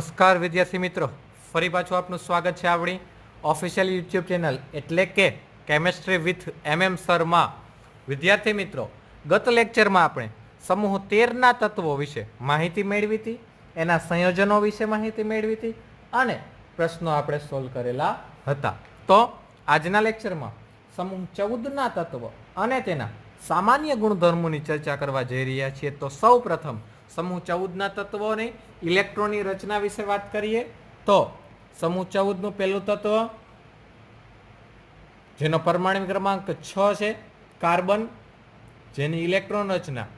નમસ્કાર વિદ્યાર્થી મિત્રો, ફરી પાછું આપનું સ્વાગત છે આપણી ઓફિશિયલ યુટ્યુબ ચેનલ એટલે કે કેમેસ્ટ્રી વિથ સરમાં. વિદ્યાર્થી મિત્રો, ગત લેક્ચરમાં આપણે સમૂહ 13ના તત્વો વિશે માહિતી મેળવી હતી, એના સંયોજનો વિશે માહિતી મેળવી હતી અને પ્રશ્નો આપણે સોલ્વ કરેલા હતા. તો આજના લેક્ચરમાં સમૂહ 14ના તત્વો અને તેના સામાન્ય ગુણધર્મોની ચર્ચા કરવા જઈ રહ્યા છીએ. તો સૌ પ્રથમ સમૂહ 14ના તત્વોની ઇલેક્ટ્રોનની રચના વિશે વાત કરીએ તો સમૂહ 14નું પહેલું તત્વ જેનો પરમાણુ ક્રમાંક 6 છે કાર્બન, જેની ઇલેક્ટ્રોન રચના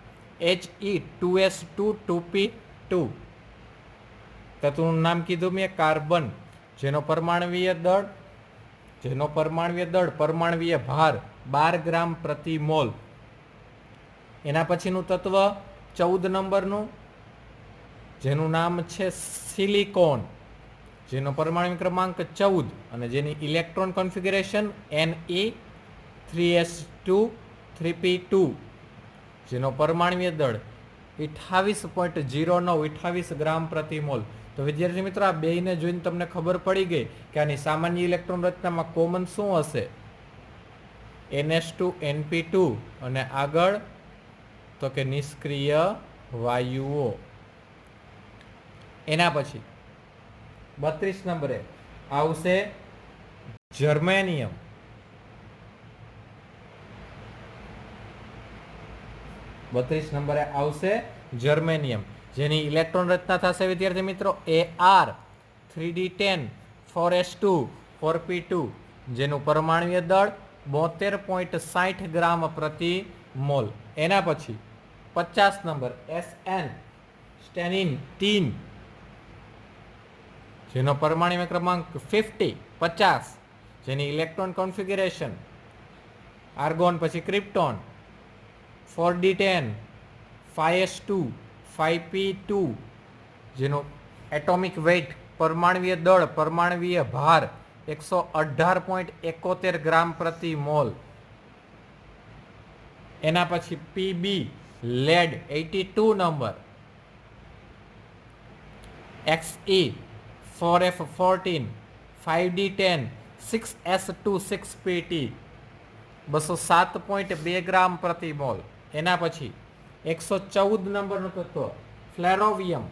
He2s2 2p2. તત્વનું નામ કીધું મેં કાર્બન, જેનો પરમાણવીય દળ પરમાણવીય ભાર 12 ગ્રામ પ્રતિ મોલ. એના પછીનું તત્વ 14 નંબરનું જેનું નામ છે સિલિકોન, જેનો પરમાણુ ક્રમાંક 14 અને જેની ઇલેક્ટ્રોન કોન્ફિગરેશન Ne3s2 3p2, જેનો પરમાણવીય દળ 28.09 ગ્રામ પ્રતિ મોલ. તો વિદ્યાર્થી મિત્રો, આ બેયને જોઈને તમને ખબર પડી ગઈ કે આની સામાન્ય ઇલેક્ટ્રોન રચનામાં કોમન શું હશે? ns2 np2 અને આગળ તો કે નિષ્ક્રિય વાયુઓ. એના પછી 32 નંબરે આવશે જર્મેનિયમ. નંબરે આવશે જર્મેનિયમ, જેની ઇલેક્ટ્રોન રચના થશે વિદ્યાર્થી મિત્રો Ar 3d10 4s2 4p2, જેનું પરમાણુય દળ 72.60 ગ્રામ પ્રતિ મોલ. એના પછી 50 નંબર સ્ટેનિન, જેનો પરમાણુ ક્રમાંક 50, જેની ઇલેક્ટ્રોન કોન્ફિગરેશન આર્ગોન પછી ક્રિપ્ટોન 4d10 5s2 5p2, જેનો એટોમિક વેઇટ પરમાણવીય દળ પરમાણવીય ભાર 118.71 ગ્રામ પ્રતિ મોલ. એના પછી Pb lead 82 number Xe 4f14 5d10 6s2 6pt 207.2 ગ્રામ પ્રતિ મોલ. એના પછી 114 નંબરનું તત્વ ફ્લેરોવિયમ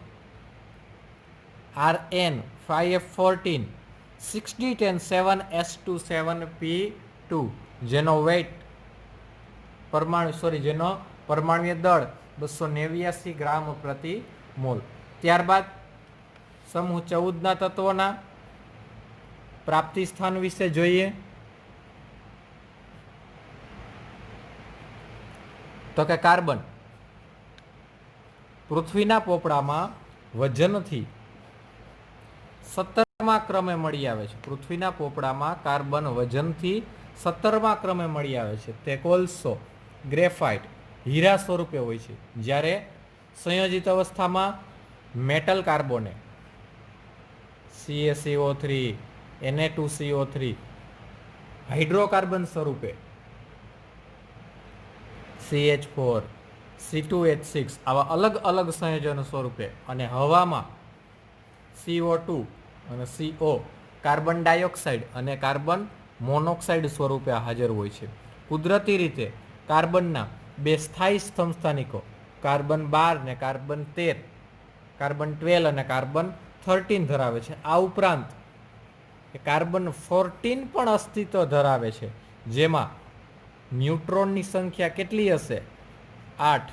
Rn 5f14 6d10 7s2 7p2, જેનો વેઇટ જેનો પરમાણુય દળ 289 ગ્રામ પ્રતિ મોલ. ત્યારબાદ સમૂહ 14ના તત્વોના પ્રાપ્તિ સ્થાન વિશે જોઈએ તો કે કાર્બન પૃથ્વીના પોપડામાં વજનથી 17મા ક્રમે મળી આવે છે. પૃથ્વીના પોપડામાં કાર્બન વજનથી 17મા ક્રમે મળી આવે છે. તે કોલસો, ગ્રેફાઇટ, હીરા સ્વરૂપે હોય છે, જ્યારે સંયોજિત અવસ્થામાં metal carbonate CaCO3 Na2CO3 hydrocarbon સ્વરૂપે CH4 C2H6 આવા અલગ અલગ સંયોજનો સ્વરૂપે, અને હવામાં CO2 અને CO કાર્બન ડાયોક્સાઇડ અને કાર્બન મોનોક્સાઇડ સ્વરૂપે હાજર હોય છે. કુદરતી રીતે કાર્બનના બે સ્થાયી સમસ્થાનિકો કાર્બન 12 ને કાર્બન 13, કાર્બન 12 અને કાર્બન 13 ધરાવે છે. આ ઉપરાંત કાર્બન 14 પણ અસ્તિત્વ ધરાવે છે, જેમાં ન્યુટ્રોનની સંખ્યા કેટલી હશે? 8.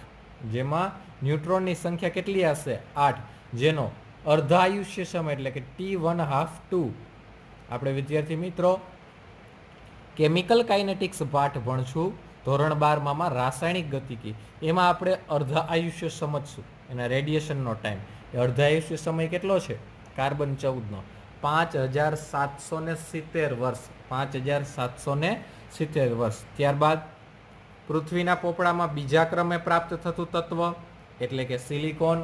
જેમાં ન્યુટ્રોનની સંખ્યા કેટલી હશે? 8, જેનો અર્ધ આયુષ્ય સમય એટલે કે T1/2. આપણે વિદ્યાર્થી મિત્રો કેમિકલ કાઇનેટિક્સ પાઠ ભણશું ધોરણ 12માં રાસાયણિક ગતિકી. એમાં આપણે અર્ધ આયુષ્ય સમજશું, એના રેડિયેશનનો ટાઈમ. એ અર્ધ આયુષ્ય સમય કેટલો છે કાર્બન 14નો? 5770 વર્ષ. 5770 વર્ષ. ત્યારબાદ પૃથ્વીના પોપડામાં બીજા ક્રમે પ્રાપ્ત થતું તત્વ એટલે કે સિલિકોન.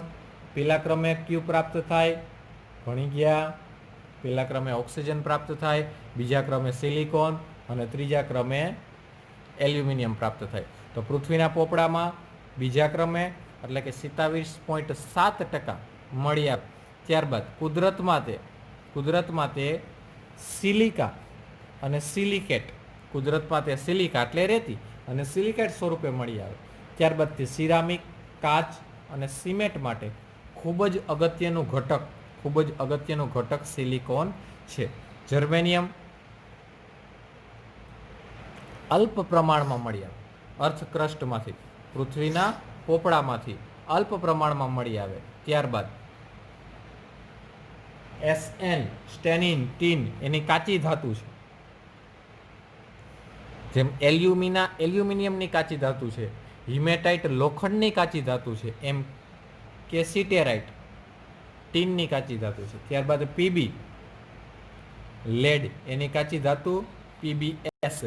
પહેલા ક્રમે ક્યુ પ્રાપ્ત થાય? ભણી ગયા. પહેલા ક્રમે ઓક્સિજન પ્રાપ્ત થાય, બીજા ક્રમે સિલિકોન અને ત્રીજા ક્રમે એલ્યુમિનિયમ પ્રાપ્ત થાય. તો પૃથ્વીના પોપડામાં બીજા ક્રમે એટલે કે 27.7% ત્યારબાદ કુદરતમાં તે સિલિકા અને સિલિકેટ, કુદરતમાં તે સિલિકા એટલે રેતી અને સિલિકેટ સ્વરૂપે મળી આવે. ત્યારબાદ તે સિરામિક, કાચ અને સિમેન્ટ માટે ખૂબ જ અગત્યનું ઘટક સિલિકોન છે. જર્મેનિયમ અલ્પ પ્રમાણમાં મળી આવે, અર્થ ક્રસ્ટમાંથી, પૃથ્વીના પોપડામાંથી અલ્પ પ્રમાણમાં મળી આવે. ત્યારબાદ SN સ્ટેનિન, ટીન એની કાચી ધાતુ છે. જેમ એલ્યુમિનિયમની કાચી ધાતુ છે, હિમેટાઇટ લોખંડની કાચી ધાતુ છે, એમ કેસિટેરાઇટ ટીનની કાચી ધાતુ છે. ત્યારબાદ પીબી લેડ એની કાચી ધાતુ, PbS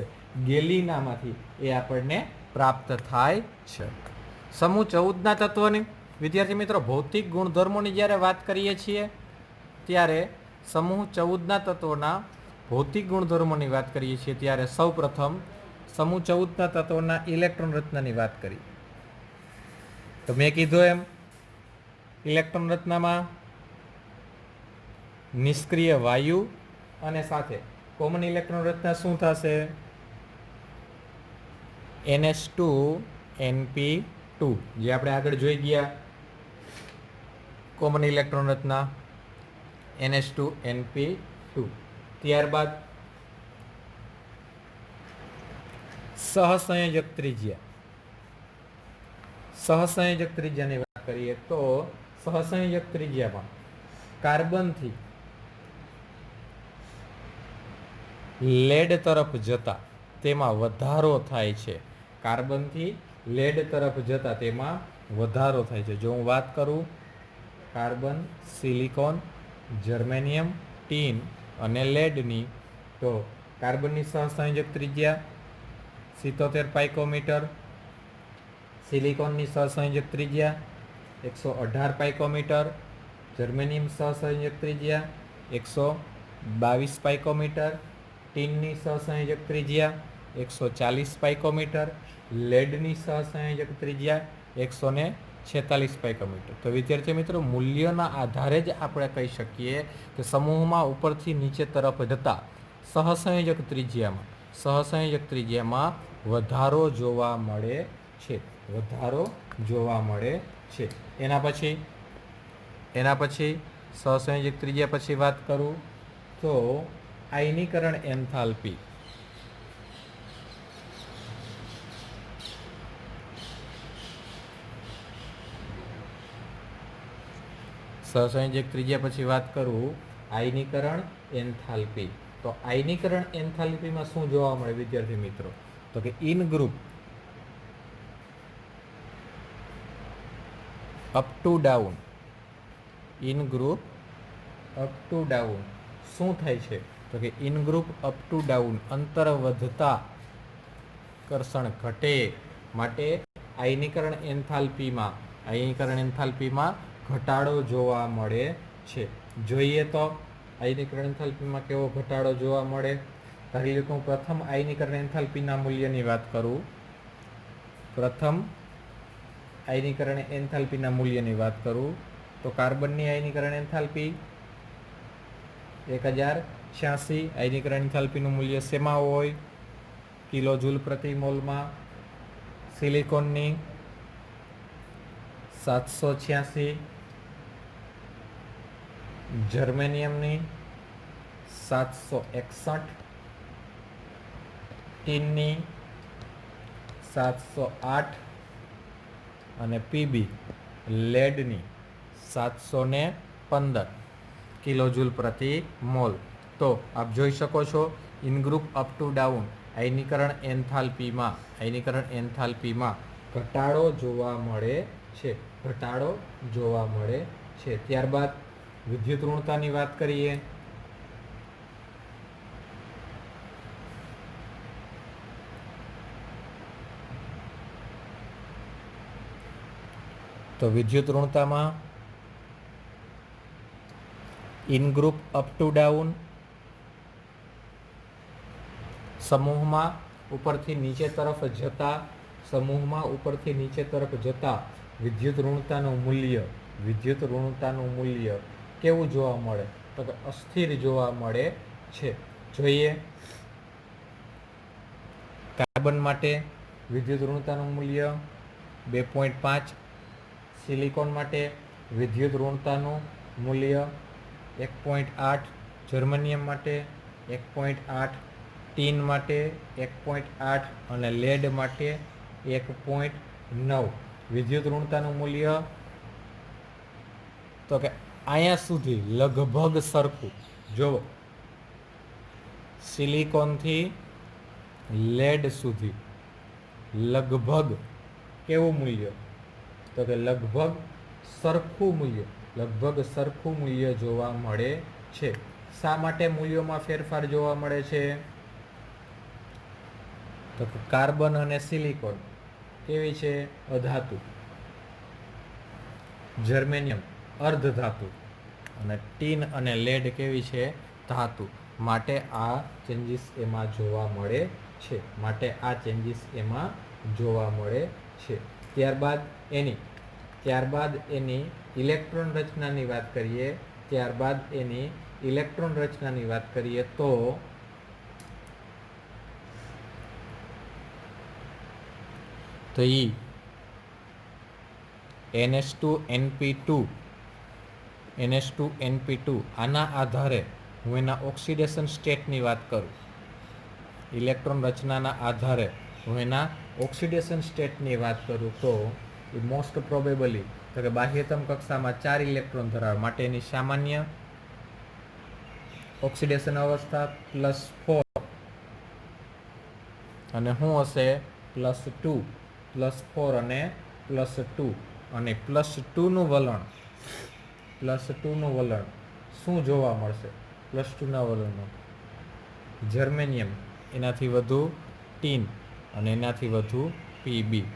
ગેલિનામાંથી એ આપણને પ્રાપ્ત થાય છે. સમૂહ 14ના તત્વોની વિદ્યાર્થી મિત્રો ભૌતિક ગુણધર્મોની જ્યારે વાત કરીએ છીએ ત્યારે સમૂહ 14ના તત્વોના ભૌતિક ગુણધર્મોની વાત કરીએ છીએ ત્યારે સૌપ્રથમ સમૂહ 14ના તત્વોના ઇલેક્ટ્રોન રચનાની વાત કરી. તો મેં કીધું એમ ઇલેક્ટ્રોન રચનામાં નિષ્ક્રિય વાયુ અને સાથે કોમન ઇલેક્ટ્રોન રચના શું થશે? NH2 NP2 જે આપણે આગળ જોઈ ગયા કોમન ઇલેક્ટ્રોન રચના NH2 NP2. ત્યારબાદ સહસંયોજક ત્રિજ્યાની વાત કરીએ તો સહસંયોજક ત્રિજ્યામાં કાર્બનથી લેડ તરફ જતા તેમાં વધારો થાય છે. કાર્બનથી લેડ તરફ જતા તેમાં વધારો થાય છે. જો હું વાત કરું કાર્બન, સિલિકોન, જર્મેનિયમ, ટીન અને લેડની, તો કાર્બનની સહસંયોજક ત્રિજ્યા 77 પાઇકોમીટર, સિલિકોનની સહસંયોજક ત્રિજ્યા 118 પાઇકોમીટર, જર્મેનિયમ સહસંયોજક ત્રિજ્યા 122 પાઇકોમીટર, ટીનની સહસંયોજક ત્રિજ્યા 140 પાઇકોમીટર, લેડની સહસંયોજક ત્રિજ્યા 146 પાઇકોમીટર. તો વિદ્યાર્થી મિત્રો મૂલ્યોના આધારે જ આપણે કહી શકીએ કે સમૂહમાં ઉપરથી નીચે તરફ જતા સહસંયોજક ત્રિજ્યામાં વધારો જોવા મળે છે. એના પછી સહસંયોજક ત્રિજ્યા પછી વાત કરું તો આયનીકરણ એન્થાલ્પી. સહસંયોજક ત્રિજ્યા પછી વાત કરું આયનીકરણ એન્થાલ્પી. તો આયનીકરણ એન્થાલ્પીમાં શું જોવા મળે વિદ્યાર્થી મિત્રો? તો કે in group up to down શું થાય છે? તો કે in group up to down અંતર વધતા કર્ષણ ઘટે માટે આયનીકરણ એન્થાલ્પીમાં ઘટાડો જોવા મળે છે. જોઈએ તો આયનીકરણ એન્થાલ્પીમાં કેવો ઘટાડો જોવા મળે? ધારી લો કે હું પ્રથમ આયનીકરણ એન્થાલ્પીના મૂલ્યની વાત કરું. તો કાર્બનની આયનીકરણ એન્થાલ્પી 1086. આયનીકરણ એન્થાલ્પીનું મૂલ્ય શેમાં હોય? કિલોજૂલ પ્રતિ મોલમાં. સિલિકોનની 786, જર્મેનિયમની 761, ટીનની 708 અને પીબી લેડની 715 કિલોજૂલ પ્રતિ મોલ. તો આપ જોઈ શકો છો in group up to down આયનીકરણ એન્થાલ્પીમાં ઘટાડો જોવા મળે છે. ત્યારબાદ વિદ્યુત ઋણતાની વાત કરીએ. તો વિદ્યુત ઋણતામાં in group up to down સમૂહમાં ઉપરથી નીચે તરફ જતા વિદ્યુત ઋણતાનું મૂલ્ય કેવું જોવા મળે? તો કે અસ્થિર જોવા મળે છે. જોઈએ કાર્બન માટે વિદ્યુત ઋણતાનું મૂલ્ય 2.5, સિલિકોન માટે વિદ્યુત ઋણતાનું મૂલ્ય 1.8, જર્મનિયમ માટે 1.8, ટીન માટે 1.8 અને લેડ માટે 1.9. વિદ્યુત ઋણતાનું મૂલ્ય તો કે અહીંયા સુધી લગભગ સરખું. જો સિલિકોનથી લેડ સુધી લગભગ કેવું મૂલ્ય? તો કે લગભગ સરખું મૂલ્ય જોવા મળે છે. શા માટે મૂલ્યોમાં ફેરફાર જોવા મળે છે? તો કે કાર્બન અને સિલિકોન કેવી છે? અધાતુ. જર્મેનિયમ અર્ધધાતુ અને ટીન અને લેડ કેવી છે? ધાતુ. માટે આ ચેન્જીસ એમાં જોવા મળે છે. ત્યારબાદ એની ઇલેક્ટ્રોન રચનાની વાત કરીએ તો ઈ NH2NP2 આના આધારે હું એના ઓક્સિડેશન સ્ટેટની વાત કરું, ઇલેક્ટ્રોન રચનાના આધારે હું એના ઓક્સિડેશન સ્ટેટની વાત કરું તો એ મોસ્ટ પ્રોબેબલી તો કે બાહ્યતમ કક્ષામાં 4 ઇલેક્ટ્રોન ધરાવે માટે એની સામાન્ય ઓક્સિડેશન અવસ્થા +4 અને શું હશે? +2, +4 અને +2 અને +2નું વલણ શું જોવા મળશે? +2ના વલણનું જર્મેનિયમ, એનાથી વધુ ટીન અને એનાથી વધુ પીબી.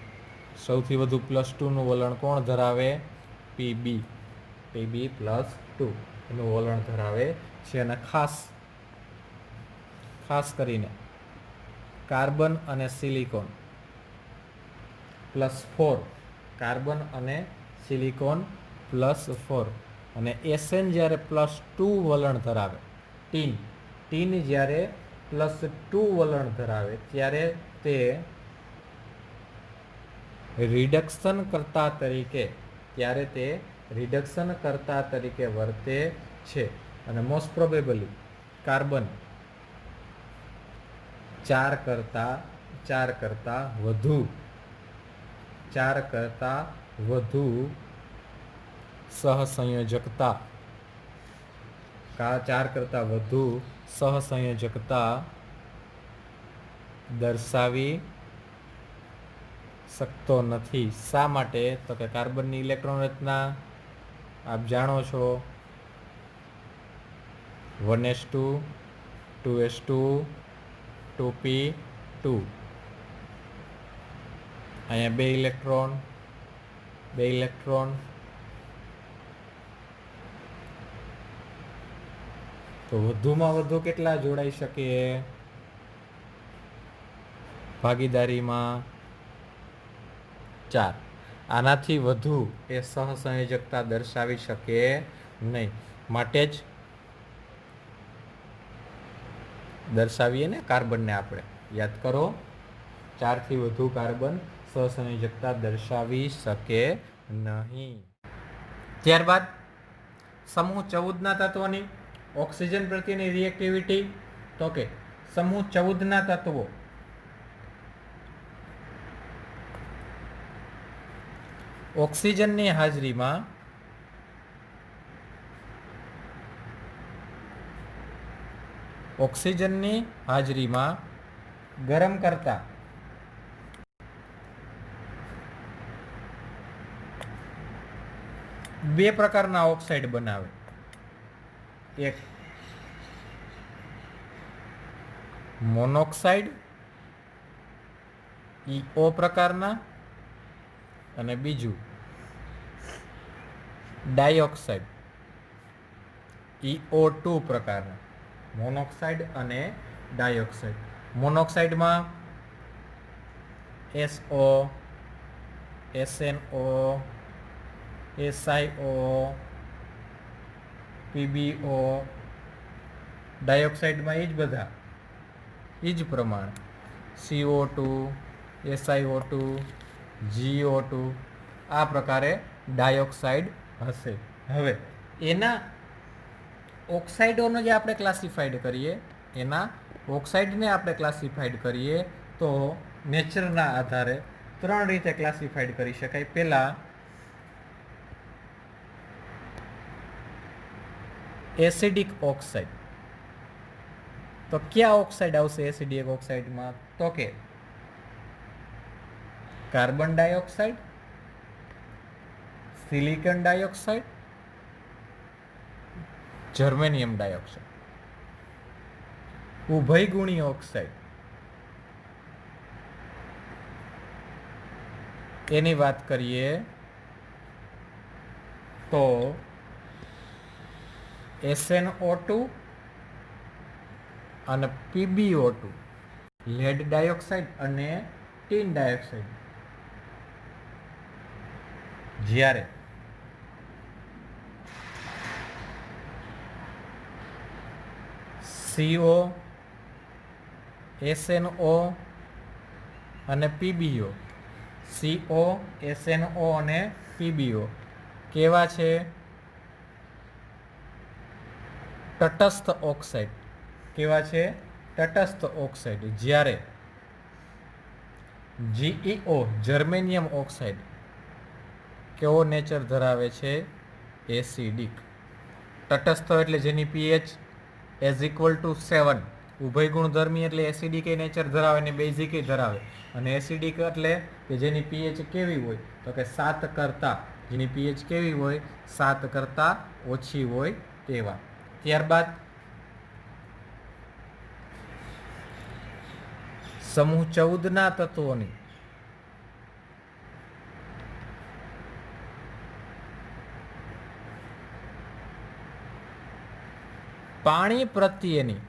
સૌથી વધુ +2નું વલણ કોણ ધરાવે? પીબી +2 એનું વલણ ધરાવે છે. અને ખાસ કરીને કાર્બન અને સિલિકોન +4 અને એસએન જ્યારે +2 વલણ ધરાવે, ટીન જ્યારે +2 વલણ ધરાવે ત્યારે તે રિડક્શન કરતા તરીકે વર્તે છે. અને મોસ્ટ પ્રોબેબલી કાર્બન 4 કરતા વધુ સહસંયોજકતા દર્શાવી શકતો નથી. શા માટે? તો કે કાર્બનની ઇલેક્ટ્રોન રચના આપ જાણો છો, 1s2 2s2 2p2. અહીંયા 2 ઇલેક્ટ્રોન તો વધુમાં વધુ કેટલા જોડાઈ શકે ભાગીદારીમાં? 4. આનાથી વધુ એ સહસંયોજકતા દર્શાવી શકે નહીં. માટે જ દર્શાવીએ ને કાર્બનને આપણે, યાદ કરો, 4 થી વધુ કાર્બન સહસંયોજકતા દર્શાવી શકે નહીં. ત્યારબાદ સમૂહ 14ના તત્વોની ઓક્સિજન પ્રત્યેની રિએક્ટિવિટી. તો કે સમૂહ 14ના તત્વો ઓક્સિજનની હાજરીમાં ગરમ કરતા બે પ્રકારના ઓક્સાઇડ બનાવે. એક મોનોક્સાઇડ ઈઓ પ્રકારના અને બીજું ડાયોક્સાઇડ ઈO2 પ્રકારના. મોનોક્સાઇડ અને ડાયોક્સાઇડ. મોનોક્સાઇડમાં SO, SNO, SiO, PbO ડાયોક્સાઇડમાં એ જ બધા એ જ પ્રમાણ CO2 SiO2 GO2 આ પ્રકારે ડાયોક્સાઇડ હશે. હવે એના ઓક્સાઇડોને જે આપણે ક્લાસિફાઈડ કરીએ એના ઓક્સાઇડને આપણે ક્લાસિફાઈડ કરીએ તો નેચરના આધારે 3 રીતે ક્લાસિફાઈડ કરી શકાય. પહેલાં એસિડિક ઓક્સાઇડ. તો કયા ઓક્સાઇડ આવશે એસિડિક ઓક્સાઇડમાં? તો કે carbon dioxide, silicon dioxide, germanium dioxide. ઉભયગુણી ઓક્સાઇડ એની વાત કરીએ તો SnO2 અને PbO2, લેડ ડાયોક્સાઇડ અને ટીન ડાયોક્સાઇડ. જ્યારે CO, SnO અને PbO, CO, SnO અને PbO કેવા છે? તટસ્થ ઓક્સાઇડ. કેવા છે? તટસ્થ ઓક્સાઇડ. જ્યારે GeO, જર્મેનિયમ ઓક્સાઇડ કેવો નેચર ધરાવે છે? એસિડિક. તટસ્થ એટલે જેની pH =7. ઉભય ગુણધર્મી એટલે એસિડિક એ નેચર ધરાવે ને બેઝિક એ ધરાવે. અને એસિડિક એટલે કે જેની pH કેવી હોય? તો કે 7 કરતાં. જેની pH કેવી હોય? 7 કરતાં ઓછી હોય તેવા. ત્યારબાદ સમૂહ 14ના તત્વોની પાણી પ્રત્યેની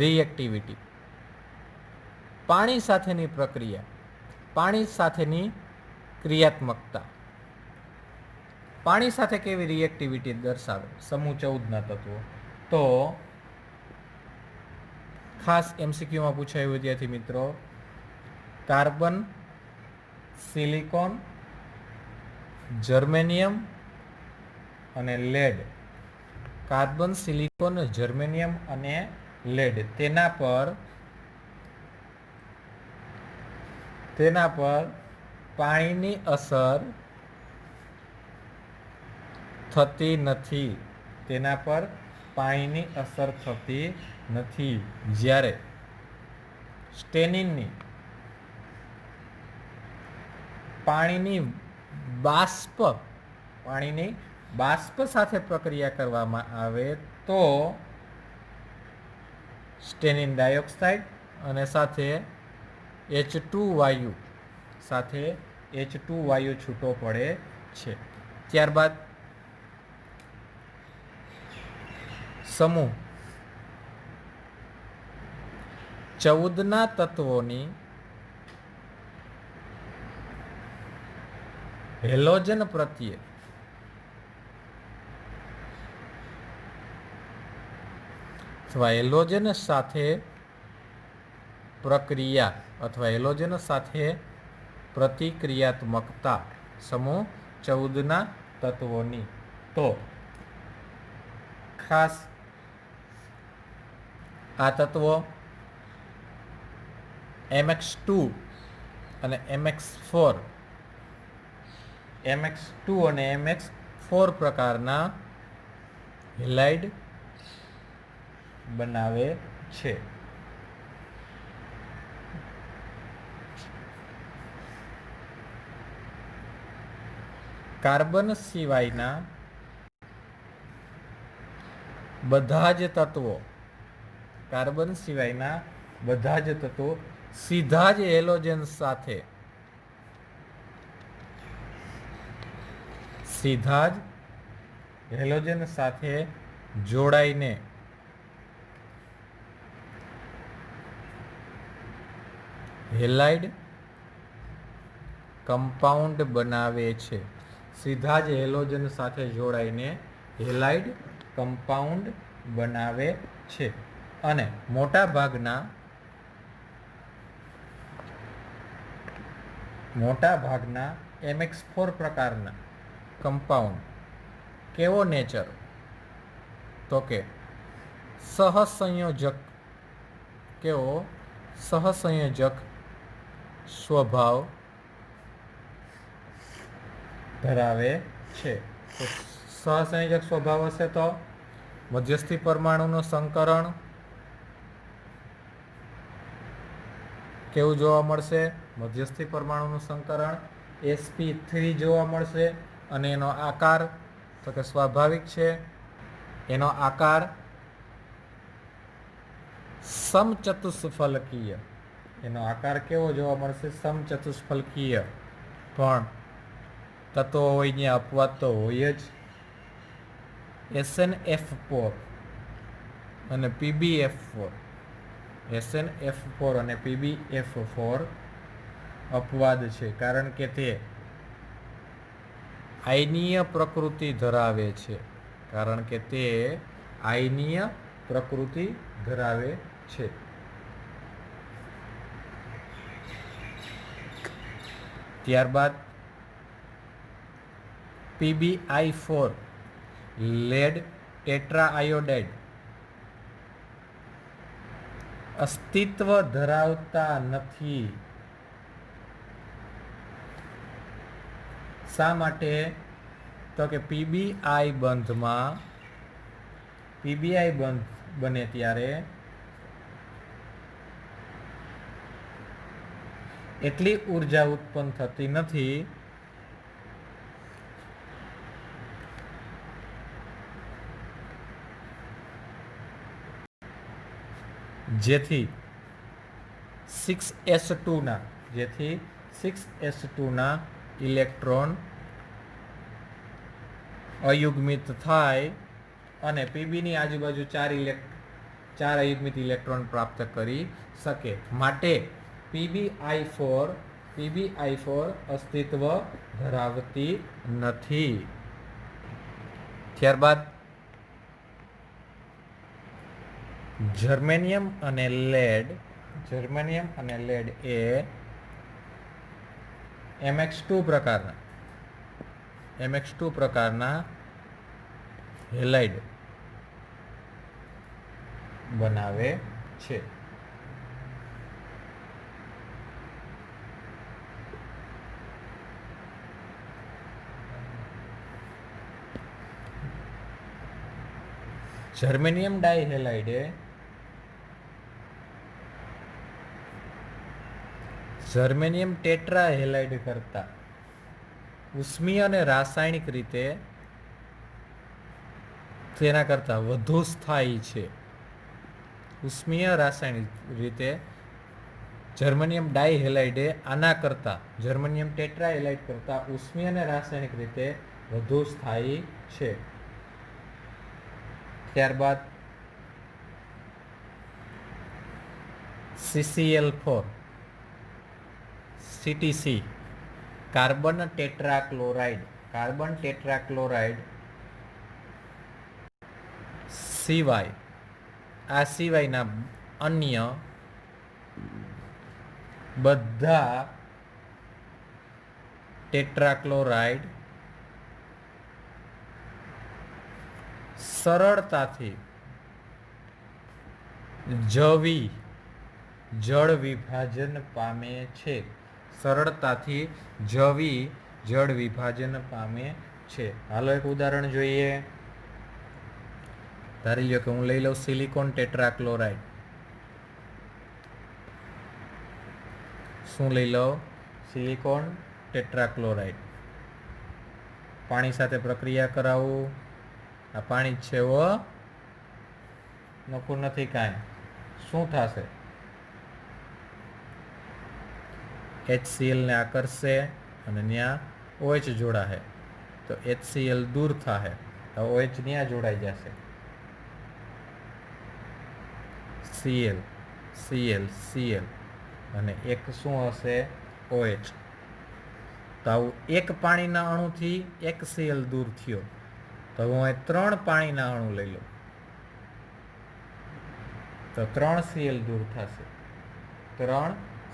રિએક્ટિવિટી, પાણી સાથેની પ્રક્રિયા, પાણી સાથેની ક્રિયાત્મકતા, પાણી સાથે કેવી રિએક્ટિવિટી દર્શાવે સમૂહ 14ના તત્વો? તો ખાસ MCQમાં પૂછાયું વિદ્યાર્થી મિત્રો, કાર્બન, સિલિકોન, જર્મેનિયમ અને લેડ. કાર્બન, સિલિકોન, જર્મેનિયમ અને લેડ તેના પર પાણીની અસર થતી નથી. તેના પર પાણીની અસર થતી નથી. જ્યારે સ્ટેનિનની પાણીની બાષ્પ સાથે પ્રક્રિયા કરવામાં આવે તો સ્ટેનિન ડાયોક્સાઇડ અને સાથે H2 વાયુ છૂટો પડે છે. ત્યારબાદ સમૂહ 14ના તત્વોની હેલોજન પ્રત્યે અથવા હેલોજન સાથે પ્રક્રિયા અથવા હેલોજન સાથે પ્રતિક્રિયાત્મકતા સમૂહ 14ના તત્વોની. તો ખાસ આ તત્વો MX2 અને MX4 અને MX4 પ્રકારના હેલાઇડ બનાવે છે. કાર્બન સિવાયના બધા જ તત્વો સીધા જ હેલોજન સાથે જોડાઈને હેલાઇડ કમ્પાઉન્ડ બનાવે છે. સીધા જ હેલોજન સાથે જોડાઈને હેલાઇડ કમ્પાઉન્ડ બનાવે છે અને મોટા ભાગના MX4 પ્રકારના કમ્પાઉન્ડ કેવો નેચર તો કે સહસંયોજક કેવો સહસંયોજક સ્વભાવ ધરાવે છે. તો સહસંયોજક સ્વભાવ હશે તો મધ્યસ્થી પરમાણુનું સંકરણ કેવું જોવા મળશે? મધ્યસ્થી પરમાણુનું સંકરણ sp3 જોવા મળશે અને એનો આકાર તો કે સ્વાભાવિક છે. એનો આકાર સમચતુષ્ફલકીય. એનો આકાર કેવો જોવા મળશે? સમચતુષ્ફલકીય. પણ તત્વો હોય ત્યાં અપવાદ તો હોય જ. SnF4 અને PbF4 SnF4 અને PbF4 અપવાદ છે કારણ કે તે આયનીય પ્રકૃતિ ધરાવે છે. ત્યારબાદ PbI4 લેડ ટેટ્રા આયોડાઇડ અસ્તિત્વ ધરાવતા નથી. શા માટે? તો કે PbI બંધ બને ત્યારે એટલી ઉર્જા ઉત્પન્ન થતી નથી જેથી 6s2 ના ઇલેક્ટ્રોન અયુગ્મિત થાય અને પીબીની આજુબાજુ ચાર અયુગ્મિત ઇલેક્ટ્રોન પ્રાપ્ત કરી શકે. માટે PbI4 અસ્તિત્વ ધરાવતી નથી. ત્યારબાદ જર્મેનિયમ અને લેડ એ MX2 પ્રકારના હેલાઇડ બનાવે છે. જર્મેનિયમ ડાયહેલાઇડે જર્મેનિયમ ટેટ્રાહેલાઇડ કરતા ઉષ્મીય અને રાસાયણિક રીતે તેના કરતા વધુ સ્થાયી છે. ઉષ્મીય રાસાયણિક રીતે જર્મેનિયમ ડાયહેલાઇડે આના કરતા જર્મેનિયમ ટેટ્રાહેલાઇડ કરતા ઉષ્મીય અને રાસાયણિક રીતે વધુ સ્થાયી છે. ત્યારબાદ CCl4 CTC કાર્બન ટેટ્રાક્લોરાઇડ સિવાયના અન્ય બધા ટેટ્રાક્લોરાઇડ સરળતાથી જળ વિભાજન પામે છે. હાલો એક ઉદાહરણ જોઈએ. ધારી લો કે હું લઈ લઉં સિલિકોન ટેટ્રાક્લોરાઇડ. શું લઈ લો? Silicon tetrachloride. પાણી સાથે પ્રક્રિયા કરાવું. આ પાણી જ છે નકું નથી કાંઈ. શું થશે? HCl ને આકર્ષશે અને ત્યાં OH જોડાશે તો HCl દૂર થશે તો OH ત્યાં જોડાઈ જશે. Cl અને એક શું હશે? OH. તો આવું એક પાણીના અણુથી એક Cl દૂર થયો, તો હું અહીં 3 પાણીના અણુ લઈ લઉં, તો 3 Cl દૂર થશે, 3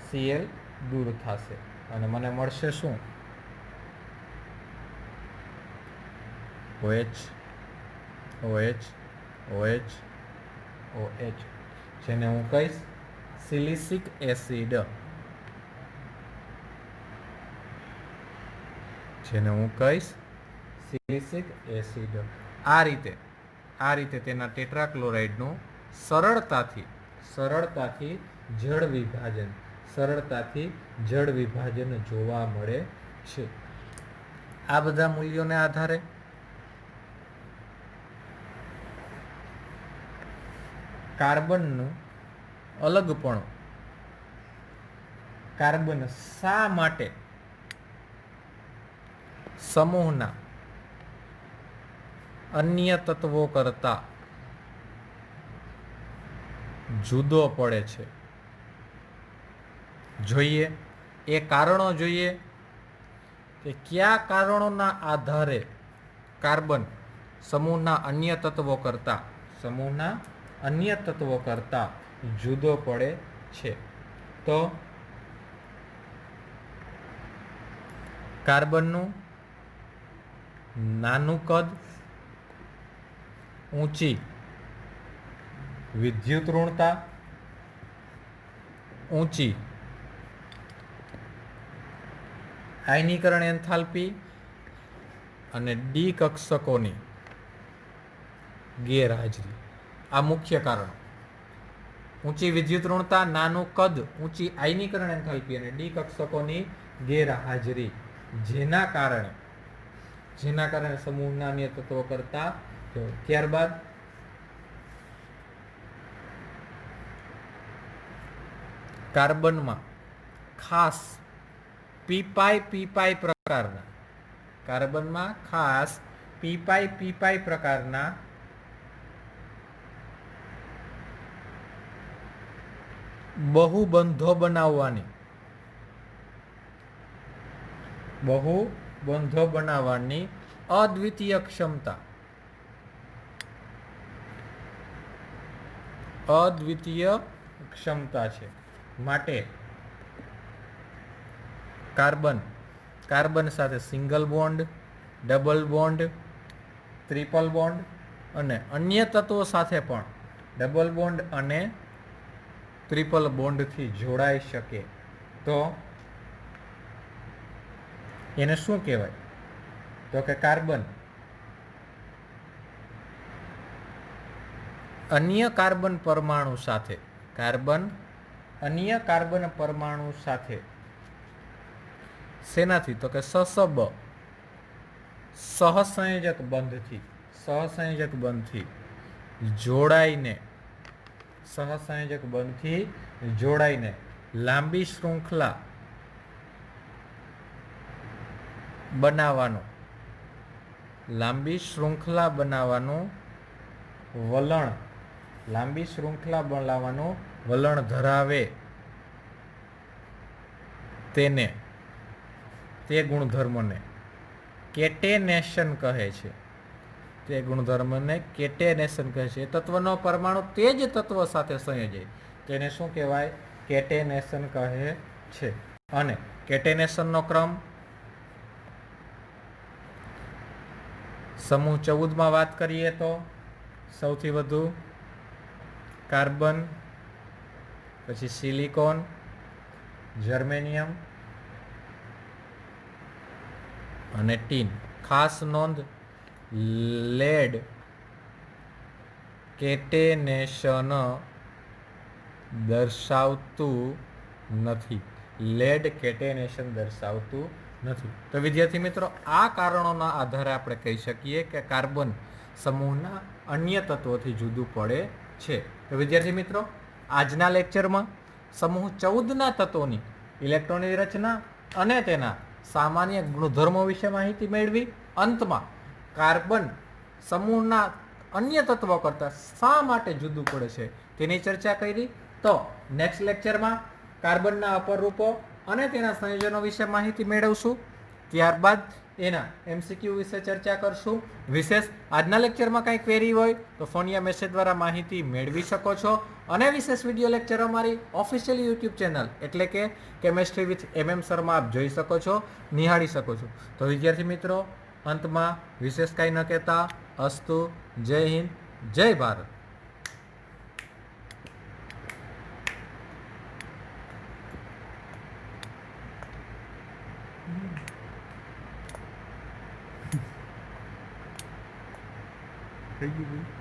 Cl દૂર થશે અને મને મળશે શું? OH OH OH OH, જેને હું કહીશ સિલિસિક એસિડ, જેને હું કહીશ સિલિસિક એસિડ. આ રીતે તેના ટેટ્રાક્લોરાઇડનું સરળતાથી જળ વિભાજન જોવા મળે છે. આ બધા મૂલ્યોને આધારે કાર્બનનું અલગપણું, કાર્બન શા માટે સમૂહના અન્ય તત્વો કરતા જુદો પડે છે, જોઈએ. એ કારણો જોઈએ કે કયા કારણોના આધારે કાર્બન સમૂહના અન્ય તત્વો કરતા જુદો પડે છે. તો કાર્બનનું નાનું કદ, ઊંચી વિદ્યુત ઋણતા, ઊંચી આયનીકરણ એન્થાલ્પી અને ડી કક્ષકોની ગેરહાજરી, આ મુખ્ય કારણો. ઊંચી વિદ્યુત ઋણતા, નાનું કદ, ઊંચી આયનીકરણ એન્થાલ્પી અને ડી કક્ષકોની ગેરહાજરી, જેના કારણે સમૂહના અન્ય તત્વો કરતા. ત્યારબાદ કાર્બનમાં ખાસ પી પાઈ પ્રકારના બહુબંધો બનાવવાની અદ્વિતીય ક્ષમતા છે. માટે કાર્બન સાથે single bond, double bond, triple bond અને અન્ય તત્વો સાથે પણ ડબલ બોન્ડ અને ટ્રિપલ બોન્ડથી જોડાઈ શકે. તો એને શું કહેવાય? તો કે કાર્બન અન્ય કાર્બન પરમાણુ સાથે શેનાથી? તો કે સહસંયોજક બંધથી જોડાઈને લાંબી શૃંખલા બનાવવાનું વલણ ધરાવે તે ગુણધર્મને કેટેનેશન કહે છે. એ તત્વનો પરમાણુ તે જ તત્વ સાથે સંયોજે તેને શું કહેવાય? કેટેનેશન કહે છે. અને કેટેનેશનનો ક્રમ સમૂહ 14 વાત કરીએ તો સૌથી વધુ કાર્બન, પછી સિલિકોન, જર્મેનિયમ અને ટીન. ખાસ નોંધ, લેડ કેટેનેશન દર્શાવતું નથી. તો વિદ્યાર્થી મિત્રો, આ કારણોના આધારે આપણે કહી શકીએ કે કાર્બન સમૂહના અન્ય તત્વોથી જુદું પડે છે. તો વિદ્યાર્થી મિત્રો, આજના લેક્ચરમાં સમૂહ 14ના તત્વોની ઇલેક્ટ્રોનની રચના અને તેના સામાન્ય ગુણધર્મો વિશે માહિતી મેળવી. અંતમાં કાર્બન સમૂહના અન્ય તત્વો કરતાં શા માટે જુદું પડે છે તેની ચર્ચા કરી. તો નેક્સ્ટ લેક્ચરમાં કાર્બનના અપર રૂપો અને તેના સંયોજનો વિશે માહિતી મેળવશું. ત્યારબાદ એના એમસીક્યુ વિશે ચર્ચા કરશું. વિશેષ આજના લેક્ચરમાં કાંઈ ક્વેરી હોય તો ફોન યા મેસેજ દ્વારા માહિતી મેળવી શકો છો. અને વિશેષ વિડીયો લેક્ચર અમારી ઓફિશિયલ યુટ્યુબ ચેનલ એટલે કે કેમેસ્ટ્રી વિથ MM શર્મા આપ જોઈ શકો છો, નિહાળી શકો છો. તો વિદ્યાર્થી મિત્રો, અંતમાં વિશેષ કાંઈ ન કહેતા અસ્તુ. જય હિન્દ, જય ભારત. થઈ ગયું.